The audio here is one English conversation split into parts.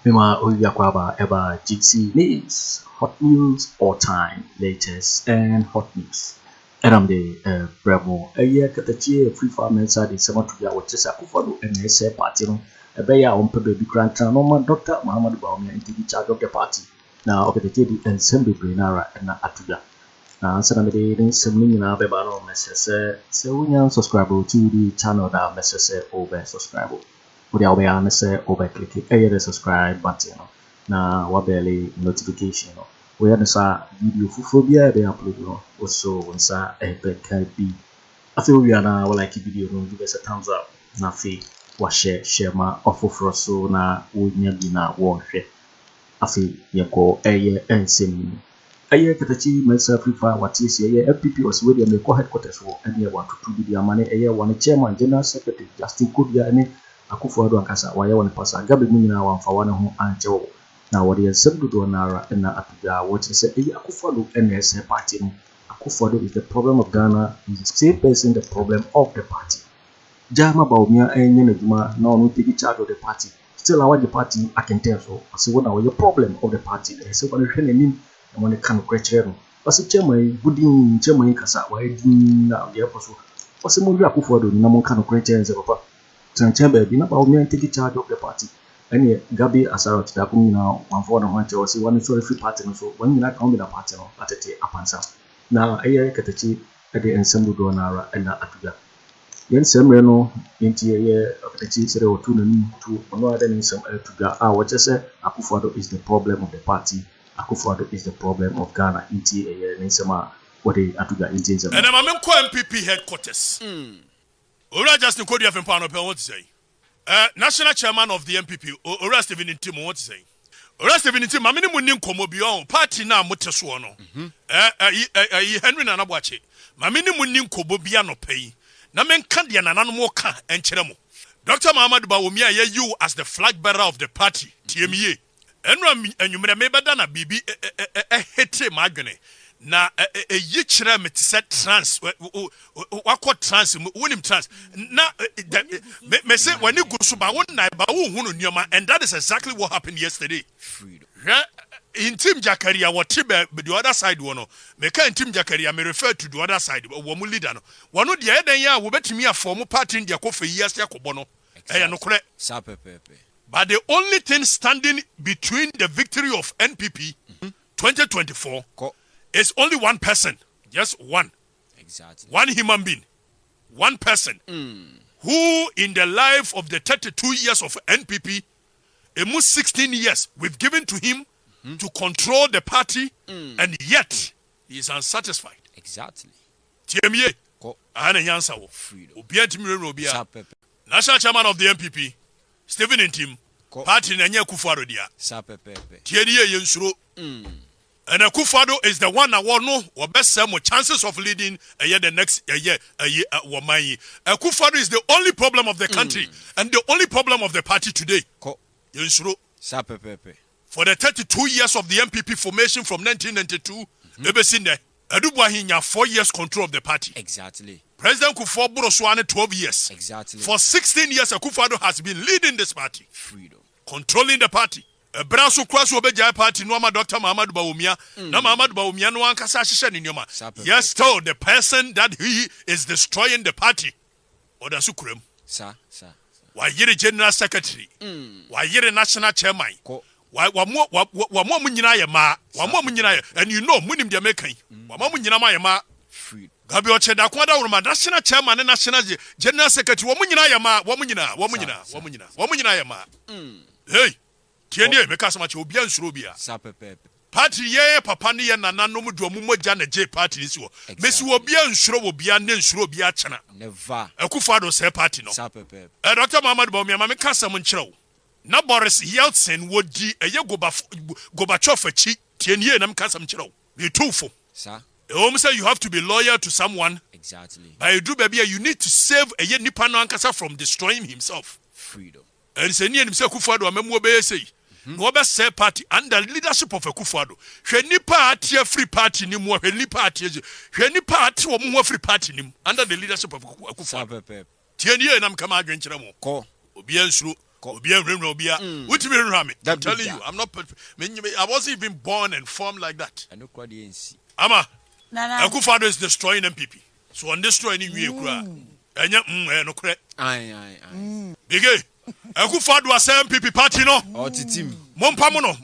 Mema Oyakwaba Eba GC News, hot news all time, latest and hot news. Eram de Bravo, a year Okatakyie free farmers are the summer to their watches Akufo Addo and SA party. A bear on Pebe Grant Norman Dr. Mahama Bawumia and take charge of the party. Now Okatakyie and Sammy Brinara and Atuga. Now Saturday in Sammy in Abebano message so we subscribe to the channel that message over subscribe. Would I say over click the subscribe button na wabeli notification we are the video phobia they upload also once can be after we are now like video give us a thumbs up na fi wa share ma offer so na wonya bi na wo hwe afi yeko ensem Okatakyie myself prefer what is here FPP was with the headquarters for any one to be the money one chairman general secretary Justin Kudia any Akufo Addo ankasa waye won pasa Gabby munyina wamfa wane ho anchewo na wode ensem do nara na atuga what say Akufo Addo NSA party no Akufo Addo is the problem of Ghana, is the same person the problem of the party. Jama Bawumia enye na duma na onu take charge of the party. Still award the party I can tell so say what are the problem of the party they say when hwe nanim na when kan kwekere no wase chairman budin chairman kasa waye din na de aposo wase mo wi Akufo Addo na mo kan kwekere nze papa Chamber be not Bawumia take charge of the party. And Gabby Asarot that come now one for the one to see one sorry free party so when you not come with a party no at a apansa. Now Okatakyie at the ensemble do nara and atuga. Yen semre no into Okatakyie say o two to no other than some atuga what just say Akufo Addo is the problem of the party. Akufo Addo is the problem of Ghana into nsema what the atuga into. And I'm MPP headquarters. Ora Justin Kodia from Pano what to say? National chairman of the MPP, Ora Stephen Intim, what to say? Ora Stephen Intim, Mamini Munim Komobion, party now Mutasuano. Henry Nanawache. Mamini Munim Kobobiano pay. Namen Kandian and Anmoka and Cheremo. Dr. Mahama Bawumia, you as the flag bearer of the party, TME. And you may have done a BB hete magane. Na ye chira me set trans what trans win trans na me say when you go so ba won na ba wo hunu nioma and that is exactly what happened yesterday. Freedom in team Jakaria what the other side one me can team Jakaria me refer to the other side wo mu leader no one no the eden ya wo betimi a form party in dia ko fe years yakobo no e no kore but the only thing standing between the victory of NPP 2024 it's only one person, just one. Exactly. One human being. One person. Who in the life of the 32 years of NPP, almost 16 years, we've given to him to control the party, and yet he is unsatisfied. Exactly. TME. National chairman of the NPP, Stephen Intim, party Nanya Akufo Addo. TNE Yensuro. And Akufo Addo is the one that will know what best some chances of leading a year the next year Akufo Addo is the only problem of the country and the only problem of the party today. For the 32 years of the MPP formation from 1992, ever seen there, Adubuahinya 4 years control of the party. Exactly. President Akufo Addo 12 years. Exactly. For 16 years, Akufo Addo has been leading this party. Freedom. Controlling the party. Brasso cross over Jai party no Dr. Mahama Bawumia. No Mahama Bawumia no ankasa hyehyɛ ne nyoma. Yes, told the person that he is destroying the party. Oda sukurem. Sir. Why yere general secretary? Why yere national chairman? Why wa mo munyina ye ma? Wa mo munyina ye and you know munim de mekan. Wa mo munyina ma ye ma. Free. Gabby Ocheda kwada uruma national chairman and national general secretary wa munyina ye ma. Wa munyina ye ma. Hey. Tienye meka sama che obi ansuro bia party ye papa ne ye nananom do mogya na J party ni so mesi obi ansuro obi an nsuro obi a chena never Akufo Addo say party no Dr. Mahama Bawumia ma meka sam nkyerɛw na Boris Yeltsin wodi eye Gorbachev achi tienye na meka sam nkyerɛw be tufo sir say you have to be loyal to someone. Exactly. But you do baby you need to save eye nipa no ankasa from destroying himself. Freedom. And say ni say Akufo Addo amemu obeye say no be say party under leadership of Akufo Addo. Hwe nipa atie free party ni mu hwe nipa atie hwe nipa atie wo mu free party ni under the leadership of Akufo Addo. Tie ni na mkama adwenkyere mo. Ko obi ansuro Obia remro obia. Wotimi remra me. I'm telling you, I'm not. I wasn't even born and formed like that. I know kwadi ensi. Ama. Nana. Akufo Addo is destroying MPP. So on destroy any wie kura. Enya no kure. Aye. Bigay. Akufo Addo asa MPP party no. Otitim. Mompamo no.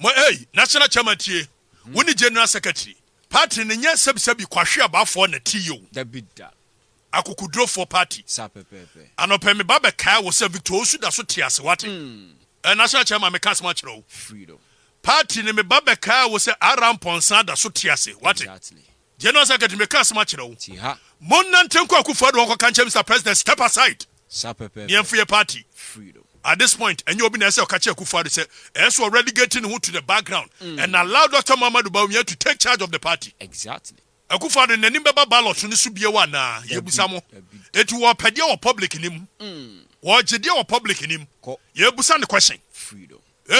National chairman tie. Woni general secretary. Party ne nya sebi kwahwe abafo na tiyo. Dabida. Akukudro for party. Sapepepe. Anope me baba kai wo se Victor Osu da so tiase wate. National chairman me kas ma kire Freedom. Party ne me baba kai wo se Aramponsa da so tiase wate. Exactly. General secretary me kas ma kire Tiha. Monnantenko Akufo Addo wonko kan Mr. President step aside. Sapepepe. Gyamfi party. Freedom. At this point, and you'll be nice to catch Akufo Addo say, as we're relegating who to the background and allow Dr. Bawumia to take charge of the party. Exactly. Akufo Addo ne nimba ballot no so bia wana yebusamo. Etu wo pede wo public nim. Wo gide wo public nim. Yebusa the question. Freedom.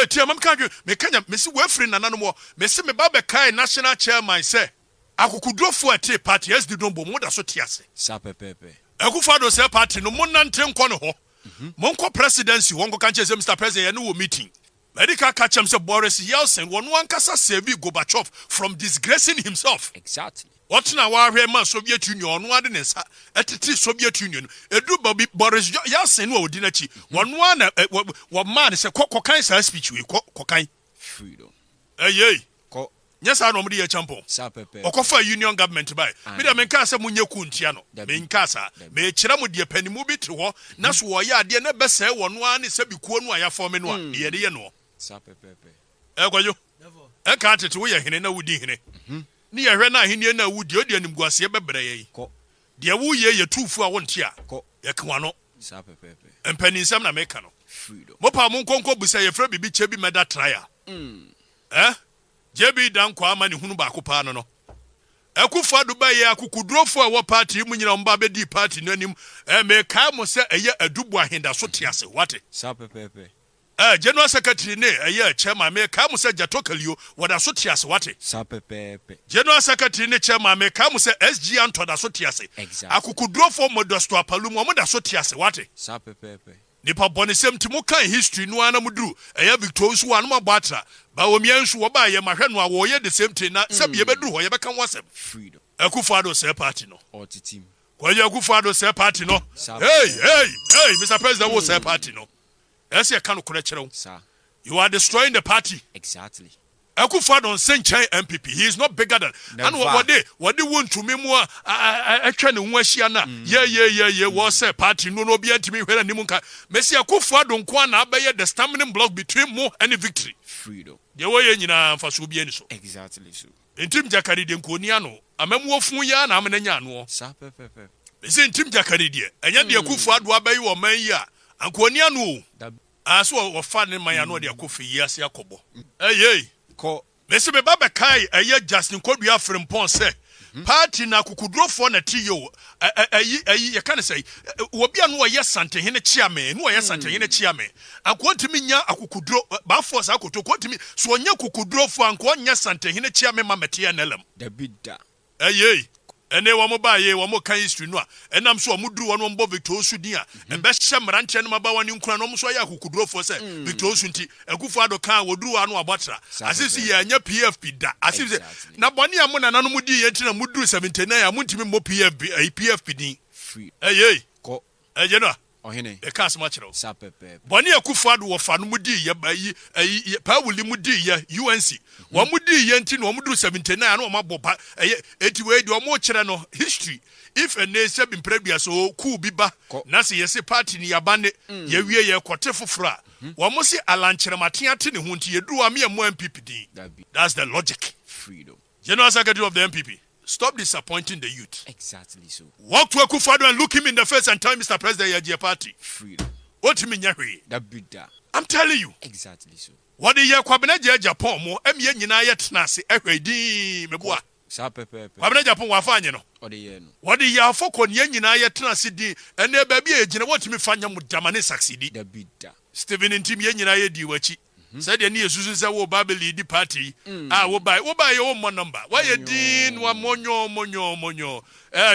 Tia mam kan me kanya me si we free nananom wo me si me ba be kai national chairman say akukudrofo ate party yes did no bo mo da so tiase. Sapepepe. Akufo Addo say party no monnantenko no ho. Monko presidency wonko kan chese Mr. President no meeting. Medical catch him say Boris Yeltsin won one kasa save Gorbachev from disgracing himself. Exactly. What now we man Soviet Union no ade nsa etiti Soviet Union edu Boris Yeltsin wo dinachi one man say kokan sa speech we kokan Freedom. Hey Ko yes I no mo dey champion Sapepepe. okofa union government by me dey menka say munye kuntia no menka sa me kira mo dey panimu bi te ho na so wo ya ade na bese wo no an se bikuo no aya form no a ye de ye no Sapepepe. Kwajo ka tete wo ye hene na wudi hene ni ye hwe na hene na wudi odi animguase ye bebre ye Ko de wo ye tufu a wonte a ko ye kwa no Sapepepe. empaninsam na meka no Freedom. mo pa mo nkonko busa ye fra bibi chebi meda trial Jebi dan kwa ama ne hunu ba akopa no Akufo Addo ba ye akukudrofo a wo party mu nyina mba be di party no anim me kai mo se eye adubu ahenda so tiase wate Sapepepe. General secretary ne chairman me kai mo se jatokalio wada so tiase wate Sapepepe. General secretary ne chairman me kai mo se SG Anto da so tiase akukudrofo modesto apalu mo da so tiase wate Sapepepe. nipa bonisem ti mo kan history no ana muduru Victor Osu anu mabatra Bawumia nso wo ba ye mahwe no a wo ye the same thing na se be beduru ho ye beka wasem Freedom. Akufo Addo say party no Otitim. Kwaje Akufo Addo say party no hey Mr. President wo say party no ese ye kan kure kire wo Sir. you are destroying the party Exactly. Akufo Addo senchen MPP he is not bigger than and what they Wontumi mu atwa ne ho ahia na ye wo say party no bi antimi hwera nimu nka mesi Akufo Addo nko na abaye the stumbling block between mo and victory Freedom. ye wo ye nyina mfaso bi ani so Exactly so. Intim jakari de nkoni ano amamu ofun ya na amena nya ano Sapepepe. mesi intim jakari de enya de Akufo Addo abayi wo man yi a ankoni ano aso wo fa ne man ya no de Akufo yi ase akobo Ko mesi be baba kai Justin Kodua Frimpon say party na kukudrofo na tiyo ye kan say obi anu ye santehene chiame no ye santehene chiame akontimi nya akukudro ba force Akoto kontimi so nya kukudrofo anko nya santehene chiame mamete na lam Dabida. ene wo mo ba ye wo mo kan history no a enam so mo duru wo mo Victor Osu din a ebe hye mranche no maba wani nkura no mo so ya akukudrofo se Victor Osu nti Akufo Addo kan wo duru anu abatra asisi ye anya PFP da asisi na boni am na nanu mudi ye ntina mo duru 79 a mo ntimi mo PFP din Free. Ko no Ohene. e ka asma kire Sapepepe. boni Akufo Addo wo fa no mudi ye ba yi pa wuli mudi ye UNC wo mudi ye ntina wo muduru 79 anu wo mabopa eti we di wo mo kire no history if a nation been previous so cool biba na se yesi party ni yabane ye wie ye kote foforo a wo mo se alankyeremate ate ne ho nti ye duru am ye mo MPP din that's the logic. Freedom. General Secretary of the MPP, stop disappointing the youth. Exactly so. Walk to Akufo Addo and look him in the face and tell Mr. President your party. Freedom. What mean yahwe? Dabida. I'm telling you. Exactly so. What the year Kwabena Agyapong mo emye nyina ye tenase ehwe din meboa. Sapepepe. Kwabena Agyapong wa fa anye no. Odeye no. What the year afoko ne nyina ye tenase din ene ba bi ejine what me fanya mu jamane succeed. Dabida. Steven Ntim ye nyina ye di wachi. Said the near Susan say wo Babeli di party. Wo buy your own number. Why you din wa monyo.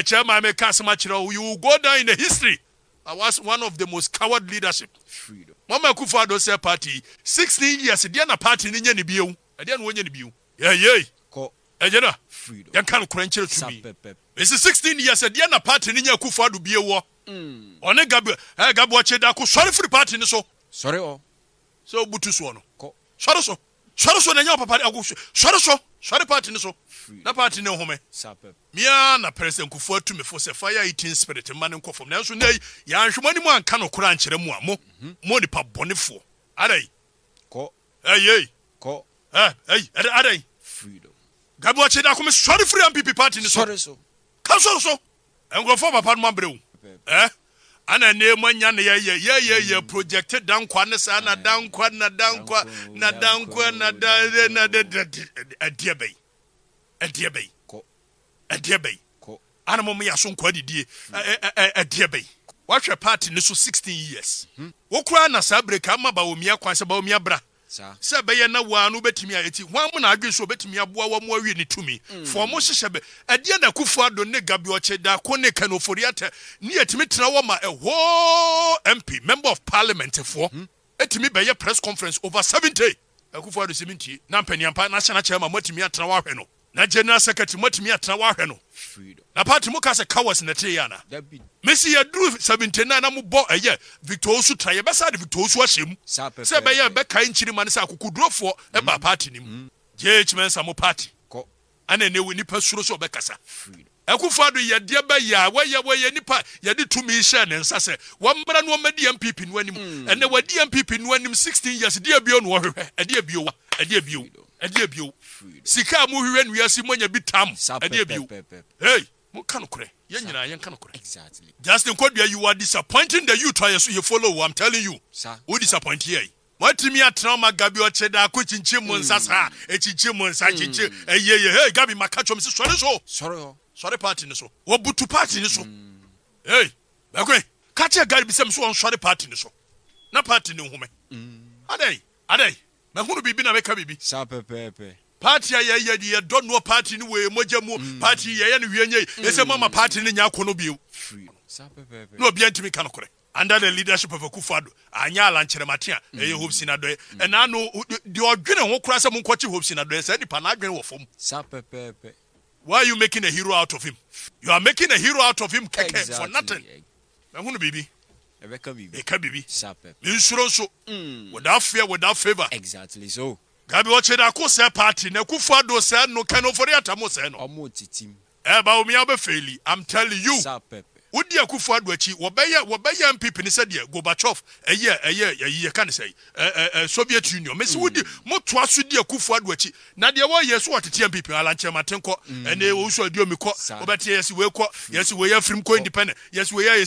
Chairman me kasma chiro you go down in the history I was one of the most coward leadership. Freedom. Mama Akufo Addo say party 16 years dia na party ni nya ni bio. E dia no nya ni bio. Yeah. Ko. Ejena. Freedom. Yan kan kranchire to me. Sapepep. It's 16 years dia na party ni nya Akufo Addo bio wo. One Gabby Boakye Agyarko sorry for the party ni so. Sorry o. So butu so no. Ko. Sorry so na nya papa Agu. Sorry party ni so. Na party ni home. Sapep. Mia na president Akufo to me for say fire eating spirit man nko from. Na so na ya nhwemani mu anka no kora nkyere mu amo. Mo ni pa bonefo. Adai. Ko. Hey. Ko. Adai. Freedom. Gabby Boakye Agyarko me sorry free MPP party ni so. Sorry so. Ka so. Engo for papa no brew. Ana ne manya na ye projected down kwa na sa na down kwa adiabei ko ana mo ya so nkwa didie adiabei wahwe party ne so 16 years wo kura na sa break ama Bawumia kwa se Bawumia bra se be ye na wa no betimi ayeti hwan mo na adwe so betimi aboa wa mo awie ne tumi for mo hyehyebe adie na Akufo Addo ne Gabby Okyedako ne Ken Ofori Atta ne yetimi tena wo ma MP member of parliament for etimi be ye press conference over 70 Akufo Addo 70 na mpaniampa national chairman motimi atena wa hwe no na general secretary motimi atena wa hwe no na party mo ka se cowards na te yana Messi ya drew 79 na mo bo Victor Owusu try be sa de Victor Owusu ahyem se be ye be kai nchiri man se akukudrofo e ba party nim JH men sa mo party ko ana ne we nipa suro so be kasa Akufo Addo ye de be ya we nipa ye de tumi hye ne nsa se wo mbra no madi MPP no anim ene wadi MPP no anim 16 years de abio no hwehwe ade abio sika mu hwehwe no yasi monya bitam ade abio hey mo kan kore ye nyina ye kan kore exactly Justin Kodua you are disappointing the youth you follow I'm telling you who disappoint here Watimi atena ma Gabby Okyedako chinchin mu nsasa echinchin mu nsa chinchin hey Gabby makachom se sorry party ni so wo butu party ni so hey bakwe kache Gabby bisem so on sorry party ni so na party ni home adai na hunu bibi na meka bibi Sapepep. party ye don't know party ni we moja mu party ye no hwienye ese mama party ni nya kono bio Sapepep. no bi antimi kan kore under the leadership of Akufo Addo anya alankyeremate Hopeson Adorye and I know the odwene ho kura se mon kwachi Hopeson Adorye say nipa na adwene wo fom Sapepep. why are you making a hero out of him? You are making a hero out of him for nothing. Ehunu bibi eka bibi Sapep. insuro so without fear without favor Exactly so. Gabby Okyedako say party na Akufo Addo say no Ken Ofori Atta mo say no Omo titim. Bawumia be faili I'm telling you Sapep. Udi Akufo Addo achi wobeya MPP ni said Gorbachev ye kan say Soviet Union mesi wudi moto aso di Akufo Addo achi na de wo yeso otete MPP alankyeremate nko ene Owusu adiomi ko obete yesi we ko yesi we afrim ko independent yesi we ye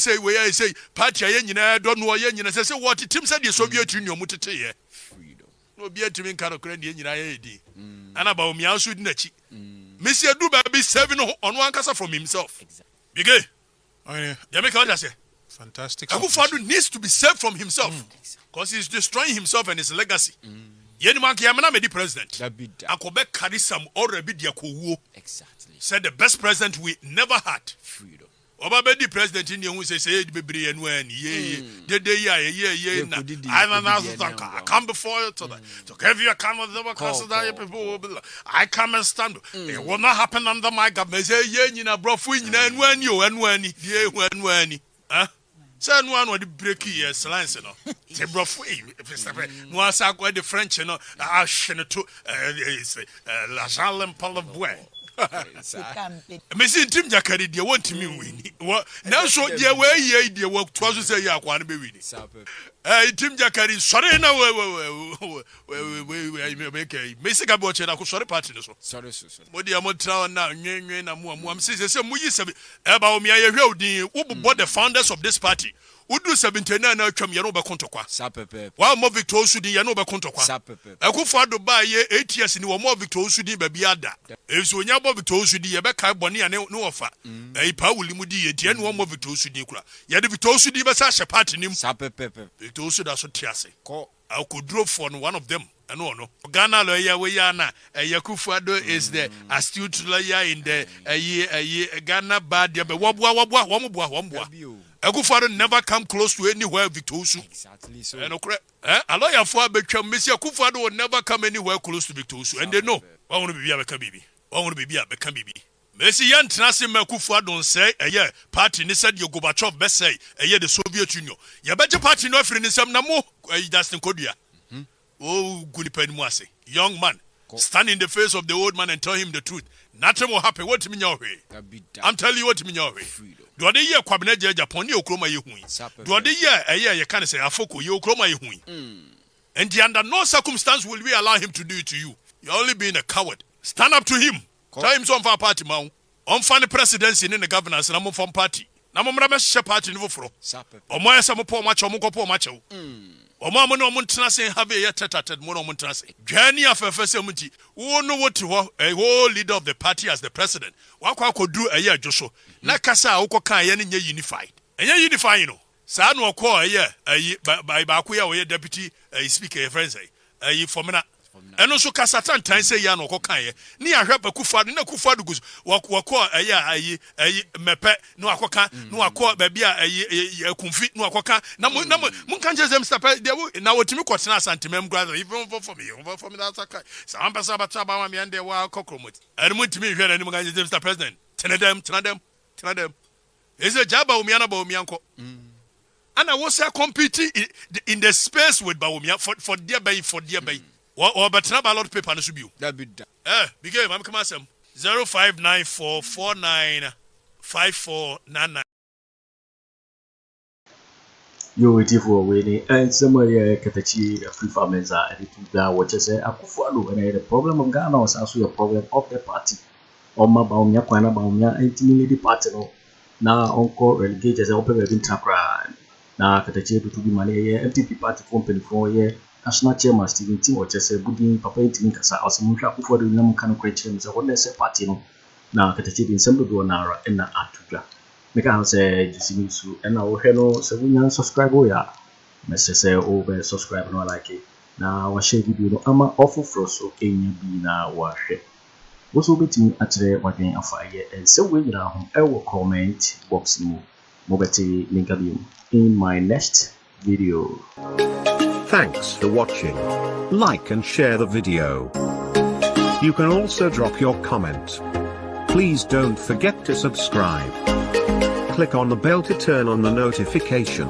say party ye nyina do no ye nyina say what team said the Soviet Union mutete ye Freedom. no bi atimi kan okra ne nyina ye di ana Bawumia aso di nachi mesi adu ba be serving on one kasa from himself bigay Jamaica, what I say? Fantastic. Akufo Addo needs to be saved from himself because he's destroying himself and his legacy. Yeni man kiyamana me di president. Akobe karisam already di akowo. Exactly. Said the best president we never had. Freedom. Oba be di president ni ehun say di bebre enu ani ye na. I come before you to give you a come of the because that people will be I come and stand. It will not happen under my government. Say ye nyina brofu nyina enu ani ye enu ani. Say no one would break yes lines no. Say brofu no asa go the French no ashene to la Jean Paul Boy. Messi team jakari dia wontimi wini na so dia we ye dia wo to so say ya kwa no be wini team jakari sorry na we make Messi Gabby Okyedako sorry party no so Sorry. modi amotra na nwenwen na mu am say mu yi sebe Bawumia ye hwe odin wo bo the founders of this party Udu 79 na atwam ye no be kontokwa Sapepep. wa mo Victor Owusu din ye no be kontokwa Sapepep. Akufo Addo ba ye 8 years ni wo mo Victor Owusu din ba bia da esu onya bo Victor Owusu din ye be kai bone ya ne wofa pa wulimu din ye tie ne wo mo Victor Owusu din kura ye de Victor Owusu din be sa hye party nim Sapepep. Victor Owusu da so tiase Ko akodro for one of them no Ghana lawyer we yana Akufo Addo is the astute lawyer in the Ghana bad be wo boa Akufo Addo never come close to anywhere Victor Owusu. Exactly so. And a lawyer for Beckham, Mr. Akufo Addo will never come anywhere close to Victor Owusu. And they know. I want to be a Beckham. I want to be a Beckham. Messi yan Trasi Akufo Addo say, a year party, and said you Gorbachev best say, a year the Soviet Union. Ya better party no friend in some Namo, Dustin Kodia. Oh, good penmoise. Young man, stand in the face of the old man and tell him the truth. Nothing will happen. What mean your way? I'm telling you what mean your way. Do the year Kwabena Agyapong you chroma you hui. Do the year a year you can't say Afoko you chroma you hui. And under no circumstance will we allow him to do it to you. You're only being a coward. Stand up to him. Tell him some for a party man. On find presidency in the governance and I'm from party. Namamra share party no fro. O moya some poor match or moko match. O mama no montana say have a tete mono montana say. Journey of a first committee. Who know what to a whole leader of the party as the president. What could do a year Joshua. Nakasa oko kan ye unified. And ye unify you know. Sa no call a year by Bakuya or deputy speaker a friend say. Formina. And also Kasatan time say ya no kokan ni ahwe Akufo Addo na Akufo Addo goes wako mepe no akoka no akọ ba bia kumfi no akoka na mun kan je them step na wotimi kwotena santemem grad even for me that's okay so am pesa bata ba me ande wa kokromot and mun timi hwe na ni mun kan je them Mr. President tena them is a job Bawumia na Bawumia nko and I was competing in the space with Bawumia for dear bay or but not a lot of paper on the subu. That be done. Begin, I'm coming 0594495499. Yo, waiting for winning, and somewhere Okatakyie free farmers are editing that what you say. Akufo Addo, and the problem of Ghana was also a problem of the party. On my Bawumia, Kwana Bawumia, intimidated party. Now, Uncle relegate as an open wedding takra. Now, Okatakyie to be money, MTP party company for a year. National Chairman Stephen Tim or just a good papa intimate Kasa or some Akufo Addo Nam can question so what let's party no now Okatakyie in some do na and na atuja make am say jisimi su and now hello so we can subscribe ya message say over subscribe no like it na wa share video no ama offer for so enya bi na wa hwe wo so betimi akyere wadwen Afriyie and so we nyina ho e wo comment box mu mo beti link in my next video. Thanks for watching. Like and share the video. You can also drop your comment. Please don't forget to subscribe. Click on the bell to turn on the notification.